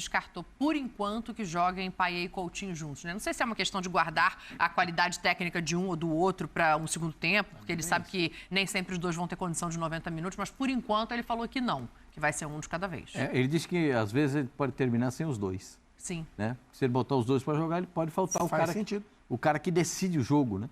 descartou, por enquanto, que joguem Payet e Coutinho juntos, né? Não sei se é uma questão de guardar a qualidade técnica de um ou do outro para um segundo tempo, porque ele sabe que nem sempre os dois vão ter condição de 90 minutos, mas por enquanto ele falou que não, que vai ser um de cada vez. Ele disse que às vezes ele pode terminar sem os dois. Sim. Né? Se ele botar os dois para jogar, ele pode faltar o cara que decide o jogo, né?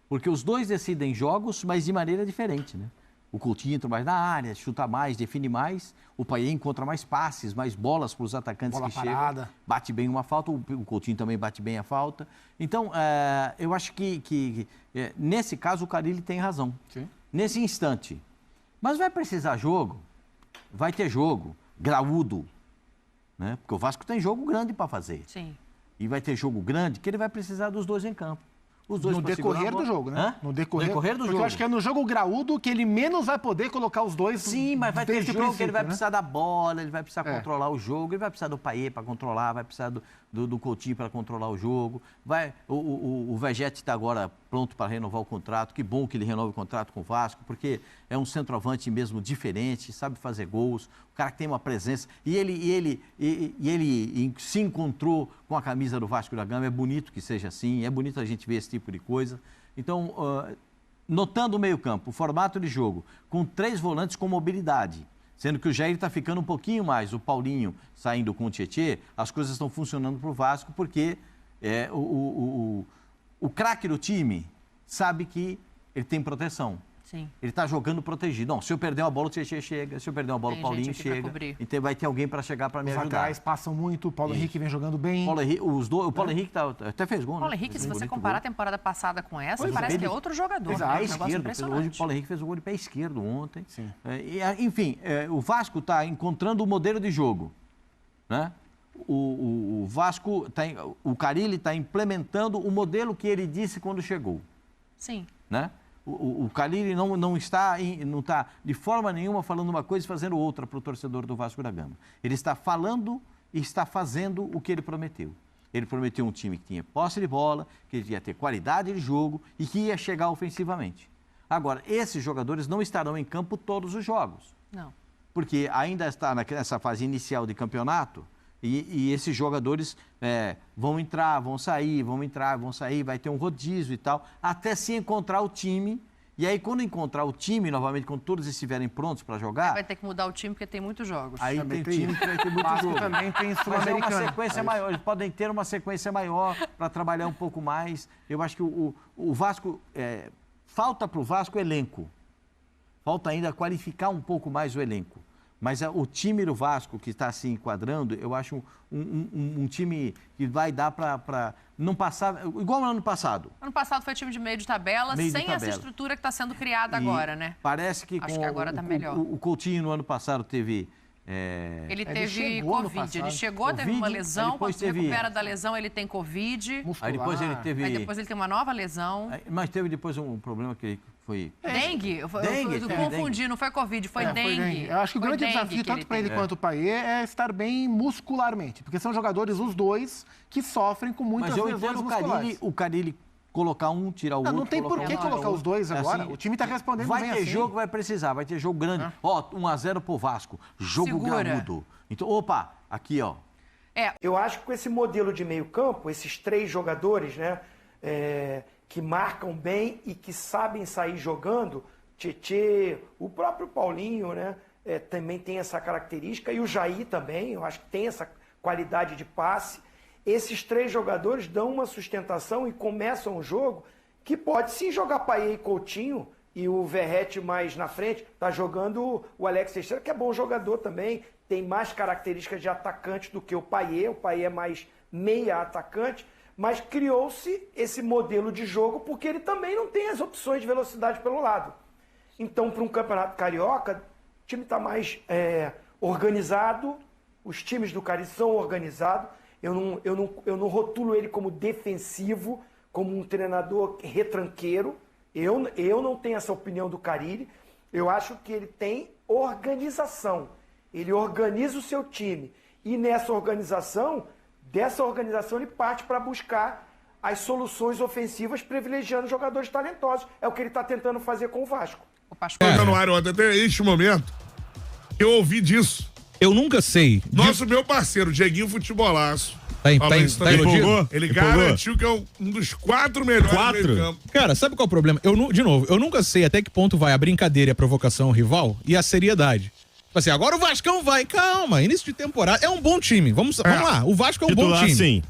Porque os dois decidem jogos, mas de maneira diferente, né? O Coutinho entra mais na área, chuta mais, define mais. O Payet encontra mais passes, mais bolas para os atacantes que chegam. Bate bem uma falta, o Coutinho também bate bem a falta. Então, eu acho que nesse caso o Carille tem razão. Sim. Nesse instante. Mas vai precisar jogo? Vai ter jogo graúdo, né? Porque o Vasco tem jogo grande para fazer. Sim. E vai ter jogo grande que ele vai precisar dos dois em campo. Os dois no decorrer do jogo, né? Hã? No decorrer do jogo. Eu acho que é no jogo graúdo que ele menos vai poder colocar os dois. Sim, mas vai ter jogo que ele vai precisar da bola, ele vai precisar controlar o jogo, ele vai precisar do Payet para controlar, vai precisar do Coutinho para controlar o jogo. O Vegete está agora pronto para renovar o contrato. Que bom que ele renova o contrato com o Vasco, porque é um centroavante mesmo diferente, sabe fazer gols, o cara que tem uma presença. E ele se encontrou com a camisa do Vasco da Gama. É bonito que seja assim, é bonito a gente ver esse tipo de coisa. Então, notando o meio-campo, o formato de jogo, com 3 volantes com mobilidade, sendo que o Jair está ficando um pouquinho mais, o Paulinho saindo com o Tietê, as coisas estão funcionando para o Vasco, porque o craque do time sabe que ele tem proteção. Sim. Ele está jogando protegido. Não, se eu perder uma bola, o Tietê chega. Se eu perder uma bola, o Paulinho chega. Então vai ter alguém para chegar para me ajudar. Os atrás passam muito, o Paulo Henrique vem jogando bem. O Paulo Henrique até fez gol, né? O Paulo Henrique, se você comparar a temporada passada com essa, parece que é outro jogador. Pé esquerdo. Hoje o Paulo Henrique fez um gol de pé esquerdo ontem. Sim. Enfim, o Vasco está encontrando o modelo de jogo, né? O Vasco, o Carille está implementando o modelo que ele disse quando chegou. Sim. Né? O Carille não está de forma nenhuma falando uma coisa e fazendo outra para o torcedor do Vasco da Gama. Ele está falando e está fazendo o que ele prometeu. Ele prometeu um time que tinha posse de bola, que ia ter qualidade de jogo e que ia chegar ofensivamente. Agora, esses jogadores não estarão em campo todos os jogos. Não. Porque ainda está nessa fase inicial de campeonato e esses jogadores vão entrar, vão sair, vai ter um rodízio e tal, até se encontrar o time. E aí, quando encontrar o time, novamente, quando todos estiverem prontos para jogar... Vai ter que mudar o time, porque tem muitos jogos. Aí tem time que vai ter muitos jogos. Também tem sul-americano. Mas é uma sequência maior, eles podem ter uma sequência maior para trabalhar um pouco mais. Eu acho que o Vasco... falta para o Vasco elenco. Falta ainda qualificar um pouco mais o elenco. Mas o time do Vasco que está se enquadrando, eu acho um time que vai dar para não passar... Igual no ano passado. Ano passado foi time de meio de tabela, sem essa estrutura que está sendo criada agora, né? Parece que acho que agora está melhor. O Coutinho no ano passado teve... Ele teve Covid, ele chegou, teve uma lesão, quando se recupera da lesão ele tem Covid. Aí depois ele teve... Aí depois ele tem uma nova lesão. Mas teve depois um problema que foi... Dengue? Eu confundi, não foi Covid, foi dengue. Eu acho que o grande desafio, tanto para ele quanto para o Payet, é estar bem muscularmente. Porque são jogadores, os dois, que sofrem com muitas lesões musculares. O Carille colocar um, tirar o outro. Não tem por que colocar os dois agora. O time está respondendo bem assim. Vai ter jogo, vai precisar. Vai ter jogo grande. 1-0 pro Vasco. Jogo graúdo. Então, opa, aqui, ó. Eu acho que com esse modelo de meio campo, esses 3 jogadores, né, que marcam bem e que sabem sair jogando, Tietê, o próprio Paulinho, né, também tem essa característica, e o Jair também, eu acho que tem essa qualidade de passe. Esses 3 jogadores dão uma sustentação e começam o jogo que pode sim jogar Payet e Coutinho e o Verratti mais na frente. Tá jogando o Alex Teixeira, que é bom jogador também, tem mais características de atacante do que o Payet é mais meia atacante, mas criou-se esse modelo de jogo porque ele também não tem as opções de velocidade pelo lado. Então, para um campeonato carioca, o time está mais organizado, os times do Carille são organizados. Eu não rotulo ele como defensivo, como um treinador retranqueiro. Eu não tenho essa opinião do Carille. Eu acho que ele tem organização. Ele organiza o seu time. E dessa organização ele parte para buscar as soluções ofensivas, privilegiando jogadores talentosos. É o que ele está tentando fazer com o Vasco. No ar ontem, até este momento, eu ouvi disso. Eu nunca sei. Meu parceiro, Dieguinho Futebolaço. Tá iludido? Ele garantiu que é um dos 4 melhores do meio campo. Cara, sabe qual é o problema? De novo, eu nunca sei até que ponto vai a brincadeira e a provocação rival e a seriedade. Tipo assim, agora o Vascão vai. Calma, início de temporada. É um bom time. Vamos lá. O Vasco é um bom time. Sim.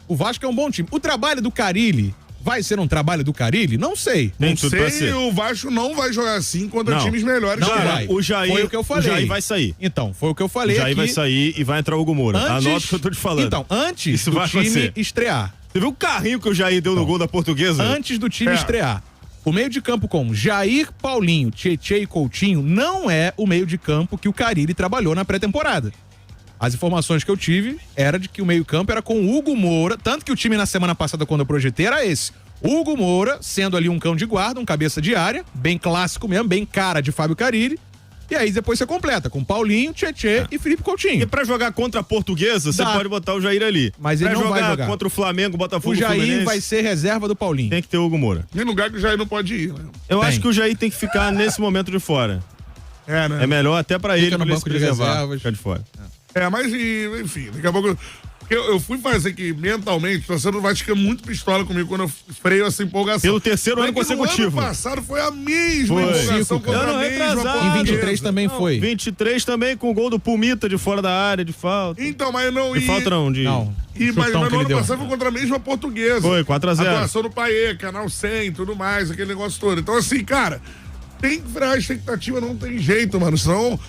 O Vasco é um bom time. O trabalho do Carille vai ser um trabalho do Carille? Não sei. Não sei, o Vasco não vai jogar assim contra times melhores. Não vai. O Jair, foi o que eu falei. O Jair vai sair. Então, foi o que eu falei. O Jair vai sair e vai entrar o Hugo Moura. Anota o que eu tô te falando. Então, antes do time estrear. Você viu o carrinho que o Jair deu no gol da Portuguesa? Antes do time estrear. O meio de campo com Jair, Paulinho, Tietê e Coutinho não é o meio de campo que o Carille trabalhou na pré-temporada. As informações que eu tive era de que o meio-campo era com o Hugo Moura, tanto que o time na semana passada, quando eu projetei, era esse. Hugo Moura, sendo ali um cão de guarda, um cabeça de área, bem clássico mesmo, bem cara de Fábio Carille. E aí depois você completa com Paulinho, Tietê e Felipe Coutinho. E pra jogar contra a Portuguesa, você pode botar o Jair ali. Mas ele não vai jogar. Contra o Flamengo, Botafogo, o Jair Fluminense, vai ser reserva do Paulinho. Tem que ter o Hugo Moura. Tem lugar que o Jair não pode ir, né? Eu acho que o Jair tem que ficar nesse momento de fora. Né? É melhor até pra ele no banco de reservas. Ficar de fora. Mas enfim, daqui a pouco... Eu fui fazer que mentalmente, o torcedor do Vasco fica muito pistola comigo quando eu freio essa empolgação. Pelo terceiro ano consecutivo. No ano passado foi a mesma empolgação contra a mesma. Em 23 também foi. 23 também com o gol do Pumita de fora da área, de falta. Então, mas não... De falta não, de... Não. Mas no ano passado foi contra a mesma Portuguesa. Foi, 4-0. Atuação do Paiê, Canal 100 e tudo mais, aquele negócio todo. Então, assim, cara, tem que frear a expectativa, não tem jeito, mano. Senão...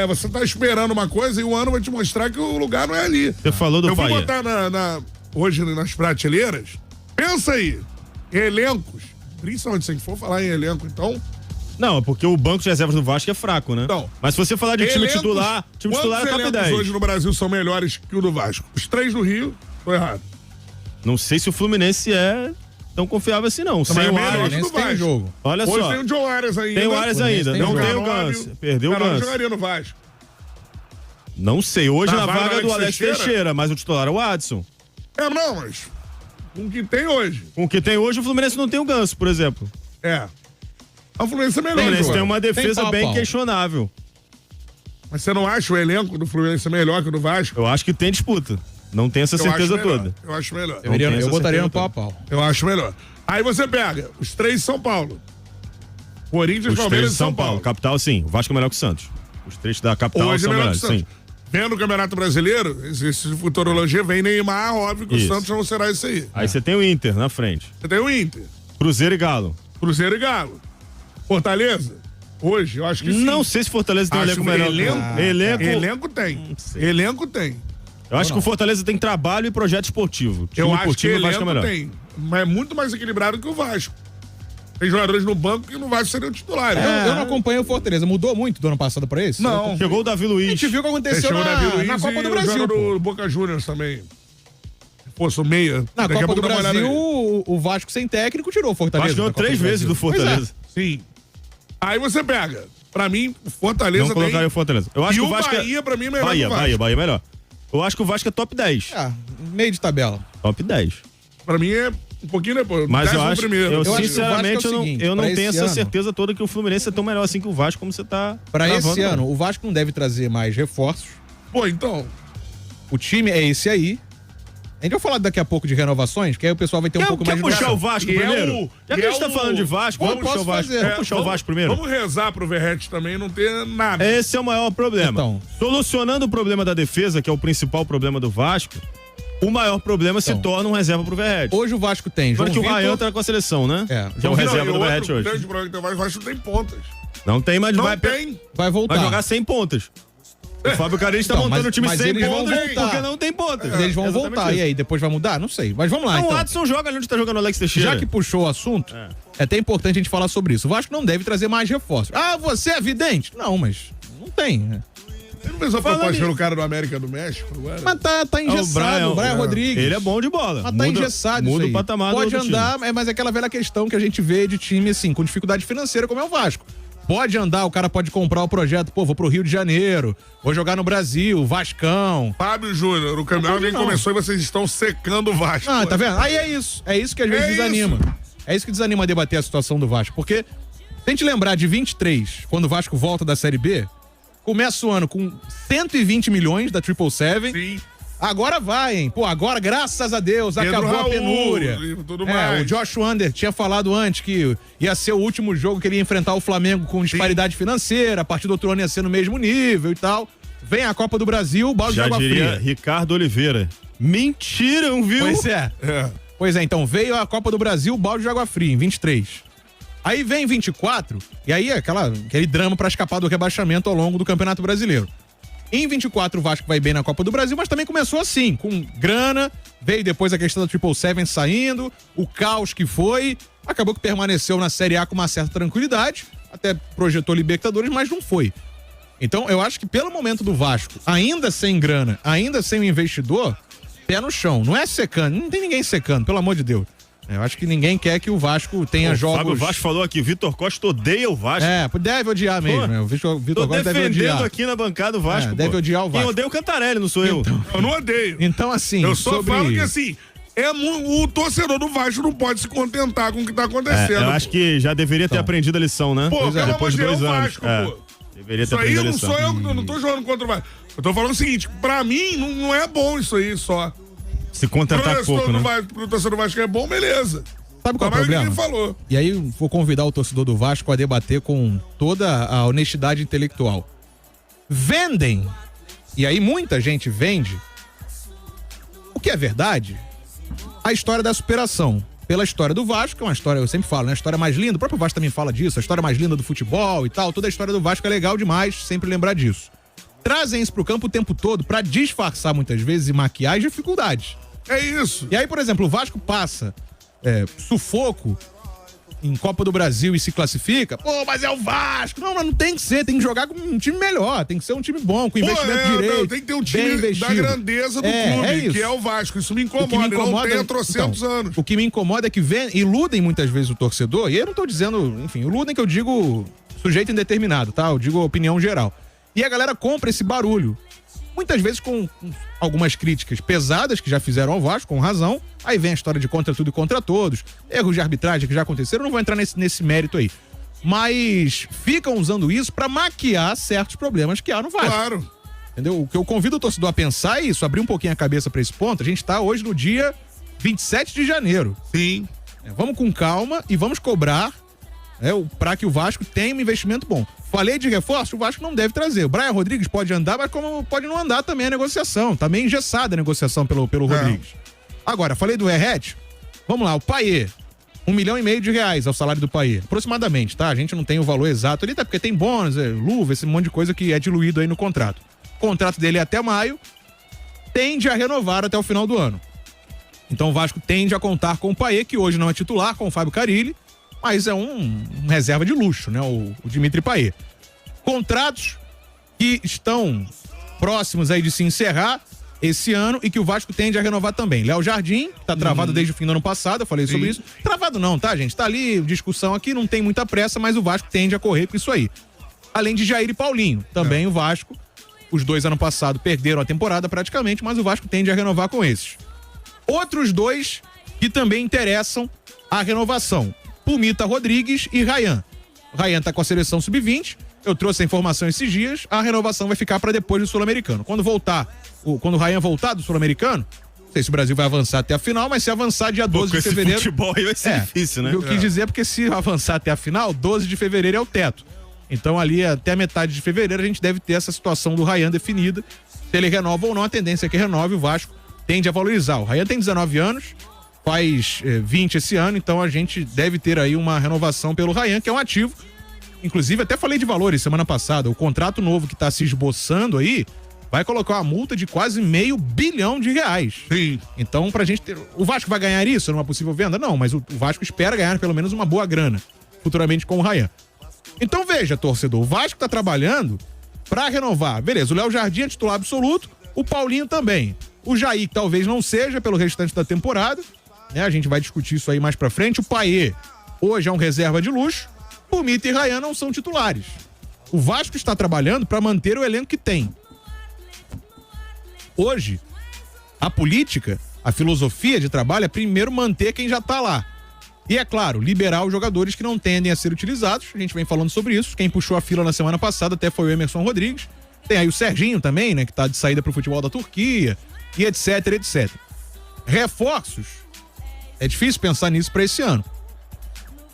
você tá esperando uma coisa e o ano vai te mostrar que o lugar não é ali. Você falou do Paiê. Eu vou botar hoje nas prateleiras. Pensa aí, elencos. Principalmente se a gente for falar em elenco, então... Não, porque o banco de reservas do Vasco é fraco, né? Então, mas se você falar de time titular é top 10. Hoje no Brasil são melhores que o do Vasco? Os 3 do Rio, tô errado. Não sei se o Fluminense é tão confiável assim, não. Sem o Arias tem jogo. Olha hoje só. Tem o Joe Arias ainda. Tem o Arias ainda. Não tem o Ganso. Perdeu o Ganso. jogaria no Vasco. Não sei. Hoje na vaga do Alex Teixeira, mas o titular é o Adson. Não, mas com o que tem hoje. Com o que tem hoje, o Fluminense não tem o Ganso, por exemplo. O Fluminense é melhor. O Fluminense tem uma defesa bem questionável. Mas você não acha o elenco do Fluminense melhor que o do Vasco? Eu acho que tem disputa. Não tenho essa certeza toda. Eu acho melhor. Eu botaria no pau a pau. Eu acho melhor. Aí você pega os 3 de São Paulo. Corinthians, Palmeiras e São Paulo. Capital, sim. O Vasco é melhor que o Santos. Os 3 da capital hoje são é melhores, sim. Vendo o Campeonato Brasileiro, esse futurologia vem Neymar, óbvio que o Santos não será isso aí. Aí você tem o Inter na frente. Você tem o Inter. Cruzeiro e Galo. Fortaleza? Hoje, eu acho que sim. Não sei se Fortaleza tem um elenco melhor. Elenco tem. Elenco tem. Eu acho que o Fortaleza tem trabalho e projeto esportivo. Eu acho que o Vasco tem. Mas é muito mais equilibrado que o Vasco. Tem jogadores no banco que no Vasco seriam titulares. Eu não acompanho o Fortaleza. Mudou muito do ano passado pra esse? Não. Chegou o Davi Luiz. A gente viu o que aconteceu na Copa do Brasil. Do Boca Juniors também. Sou meia. Na Copa do Brasil, o Vasco sem técnico tirou o Fortaleza. Vasco ganhou 3 vezes do Fortaleza. Sim. Aí você pega. Pra mim, o Fortaleza não colocaria o Fortaleza. Eu acho que o Vasco Bahia, pra mim, é melhor que o Vasco. Bahia é melhor. Eu acho que o Vasco é top 10. Meio de tabela. Top 10. Pra mim é um pouquinho depois. Mas eu acho, sinceramente, eu não tenho essa ano, certeza toda que o Fluminense é tão melhor assim que o Vasco, como você tá pra esse ano, o Vasco não deve trazer mais reforços. Então. O time é esse aí. A gente vai falar daqui a pouco de renovações, que aí o pessoal vai ter um pouco mais de noção. Quer puxar o Vasco primeiro? Já que a gente tá falando de Vasco, vamos puxar o Vasco. Vamos puxar o Vasco primeiro? Vamos rezar pro Verratti também não ter nada. Esse é o maior problema. Então. Solucionando o problema da defesa, que é o principal problema do Vasco, o maior problema se torna um reserva pro Verratti. Hoje o Vasco tem João Vitor... que o Ryan tá com a seleção, né? Que é o reserva do Verratti hoje. O grande problema que tem o Vasco tem pontas. Não tem, mas vai voltar. Vai jogar sem pontas. O Fábio Carille está montando o time sem pontas porque não tem pontas. Eles vão voltar. E aí, depois vai mudar? Não sei. Mas vamos lá, então. O Adson joga ali onde está jogando o Alex Teixeira. Já que puxou o assunto, é até importante a gente falar sobre isso. O Vasco não deve trazer mais reforços. Ah, você é vidente? Não, mas não tem, né? Você não pensou proposta pelo cara do América do México agora? Mas tá engessado, o Brian Rodrigues. Ele é bom de bola. Mas tá engessado muda isso aí. O patamar Pode do andar, time. mas é aquela velha questão que a gente vê de time, assim, com dificuldade financeira, como é o Vasco. Pode andar, o cara pode comprar o projeto, vou pro Rio de Janeiro, vou jogar no Brasil, Vascão. Fábio Júnior, o campeonato nem começou e vocês estão secando o Vasco. Tá vendo? Aí é isso que às vezes desanima. É isso que desanima a debater a situação do Vasco, porque se a gente lembrar de 23, quando o Vasco volta da Série B, Começa o ano com 120 milhões da 777. Sim. Agora vai, hein? Pô, agora, graças a Deus, Pedro acabou Raul, a penúria. Tudo mais. O Josh Wander tinha falado antes que ia ser o último jogo que ele ia enfrentar o Flamengo com disparidade financeira, a partir do outro ano ia ser no mesmo nível e tal. Vem a Copa do Brasil, balde de água fria. Ricardo Oliveira. Mentira, não viu? Pois é. Pois é, então veio a Copa do Brasil, balde de água fria, em 23. Aí vem 24, e aí aquele drama pra escapar do rebaixamento ao longo do Campeonato Brasileiro. Em 24 o Vasco vai bem na Copa do Brasil, mas também começou assim, com grana, veio depois a questão da 777 saindo, o caos que foi, acabou que permaneceu na Série A com uma certa tranquilidade, até projetou Libertadores, mas não foi. Então eu acho que pelo momento do Vasco, ainda sem grana, ainda sem o investidor, pé no chão, não é secando, não tem ninguém secando, pelo amor de Deus. Eu acho que ninguém quer que o Vasco tenha jogos... Fábio Vasco falou aqui, Vitor Costa odeia o Vasco. Deve odiar mesmo. Né? O Vitor Costa deve odiar. Defendendo aqui na bancada o Vasco. Deve odiar o Vasco. Quem odeia o Cantarelli, não sou eu. Eu não odeio. Então, assim... Eu só falo que, assim, o torcedor do Vasco não pode se contentar com o que tá acontecendo. Eu acho que já deveria ter aprendido a lição, né? Pô, depois de 2 anos. Vasco, pô. Deveria ter isso aí aprendido a não lição. sou eu não tô jogando contra o Vasco. Eu tô falando o seguinte, pra mim não é bom isso aí só. Se contentar pouco, né? Pro torcedor do Vasco é bom, beleza. Sabe qual é o problema? Ele falou. E aí vou convidar o torcedor do Vasco a debater com toda a honestidade intelectual. Vendem, e aí muita gente vende, o que é verdade, a história da superação. Pela história do Vasco, que é uma história, eu sempre falo, né? A história mais linda, o próprio Vasco também fala disso, a história mais linda do futebol e tal, toda a história do Vasco é legal demais, sempre lembrar disso. Trazem isso pro campo o tempo todo pra disfarçar muitas vezes e maquiar as dificuldades. É isso. E aí, por exemplo, o Vasco passa sufoco em Copa do Brasil e se classifica, pô, mas é o Vasco. Não, mas não tem que ser, tem que jogar com um time melhor, tem que ser um time bom, com investimento direito. Tem que ter um time da grandeza do clube, que é o Vasco. Isso me incomoda, não tem há trocentos anos. O que me incomoda é que iludem muitas vezes o torcedor, e eu não tô dizendo, enfim, iludem que eu digo sujeito indeterminado, tá? Eu digo opinião geral. E a galera compra esse barulho. Muitas vezes com algumas críticas pesadas que já fizeram ao Vasco, com razão. Aí vem a história de contra tudo e contra todos. Erros de arbitragem que já aconteceram, não vou entrar nesse mérito aí. Mas ficam usando isso pra maquiar certos problemas que há no Vasco. Claro. Entendeu? O que eu convido o torcedor a pensar é isso, abrir um pouquinho a cabeça pra esse ponto. A gente tá hoje no dia 27 de janeiro. Sim. Vamos com calma e vamos cobrar pra que o Vasco tenha um investimento bom. Falei de reforço, o Vasco não deve trazer. O Brian Rodrigues pode andar, mas como pode não andar também a negociação. Tá meio engessada a negociação pelo Rodrigues. Agora, falei do Verratti. Vamos lá, o Payet. R$1,5 milhão ao salário do Payet. Aproximadamente, tá? A gente não tem o valor exato ali, até porque tem bônus, luva, esse monte de coisa que é diluído aí no contrato. O contrato dele é até maio, tende a renovar até o final do ano. Então o Vasco tende a contar com o Payet, que hoje não é titular, com o Fábio Carille, mas é um reserva de luxo, né? O Dimitri Payet. Contratos que estão próximos aí de se encerrar esse ano e que o Vasco tende a renovar também. Léo Jardim, que tá travado desde o fim do ano passado, eu falei sobre isso. Travado não, tá, gente? Tá ali, discussão aqui, não tem muita pressa, mas o Vasco tende a correr com isso aí. Além de Jair e Paulinho, também o Vasco, os dois ano passado perderam a temporada praticamente, mas o Vasco tende a renovar com esses. Outros dois que também interessam a renovação. Pumita Rodrigues e Ryan. O Ryan tá com a seleção sub-20, eu trouxe a informação esses dias, a renovação vai ficar para depois do Sul-Americano. Quando o Ryan voltar do Sul-Americano, não sei se o Brasil vai avançar até a final, mas se avançar dia 12 de fevereiro... futebol aí vai ser difícil, né? Eu quis dizer porque se avançar até a final, 12 de fevereiro é o teto. Então ali até a metade de fevereiro a gente deve ter essa situação do Ryan definida. Se ele renova ou não, a tendência é que renove, o Vasco tende a valorizar. O Ryan tem 19 anos, faz 20 esse ano, então a gente deve ter aí uma renovação pelo Ryan, que é um ativo. Inclusive, até falei de valores semana passada. O contrato novo que está se esboçando aí vai colocar uma multa de quase R$500 bilhão. Sim. Então, pra gente ter... O Vasco vai ganhar isso numa possível venda? Não, mas o Vasco espera ganhar pelo menos uma boa grana futuramente com o Ryan. Então, veja, torcedor, o Vasco tá trabalhando pra renovar. Beleza, o Léo Jardim é titular absoluto, o Paulinho também. O Jair, que talvez não seja pelo restante da temporada, né? A gente vai discutir isso aí mais pra frente. O Payet hoje é um reserva de luxo. O Mita e Ryan não são titulares. O Vasco está trabalhando para manter o elenco que tem. Hoje, a política, a filosofia de trabalho é primeiro manter quem já está lá. E é claro, liberar os jogadores que não tendem a ser utilizados. A gente vem falando sobre isso. Quem puxou a fila na semana passada até foi o Emerson Rodrigues. Tem aí o Serginho também, né? Que tá de saída pro futebol da Turquia. E etc, etc. Reforços. É difícil pensar nisso para esse ano.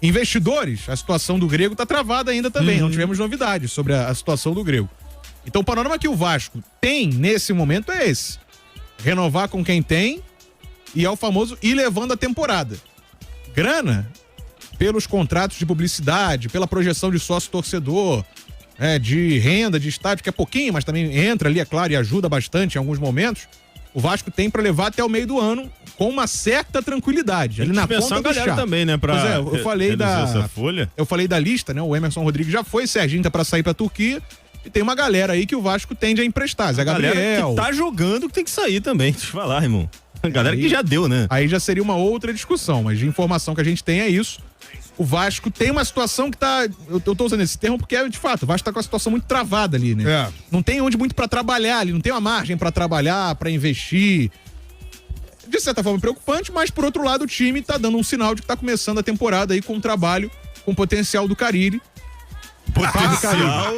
Investidores, a situação do Grego tá travada ainda também. Não tivemos novidades sobre a situação do Grego. Então o panorama que o Vasco tem nesse momento é esse. Renovar com quem tem e é o famoso ir levando a temporada. Grana, pelos contratos de publicidade, pela projeção de sócio-torcedor, de renda, de estádio, que é pouquinho, mas também entra ali, é claro, e ajuda bastante em alguns momentos, o Vasco tem para levar até o meio do ano com uma certa tranquilidade. Ali na ponta do chá. Também, né? Pra eu falei essa folha. Eu falei da lista, né? O Emerson Rodrigues já foi, Serginho tá para sair para Turquia. E tem uma galera aí que o Vasco tende a emprestar. Zé Gabriel. Galera que tá jogando que tem que sair também, deixa eu falar, irmão. A galera que já deu, né? Aí já seria uma outra discussão, mas de informação que a gente tem é isso. O Vasco tem uma situação que tá... Eu tô usando esse termo porque, de fato, o Vasco tá com uma situação muito travada ali, né? Não tem onde muito pra trabalhar ali, não tem uma margem pra trabalhar, pra investir. De certa forma preocupante, mas por outro lado o time tá dando um sinal de que tá começando a temporada aí com um trabalho com potencial do Carille. Potencial.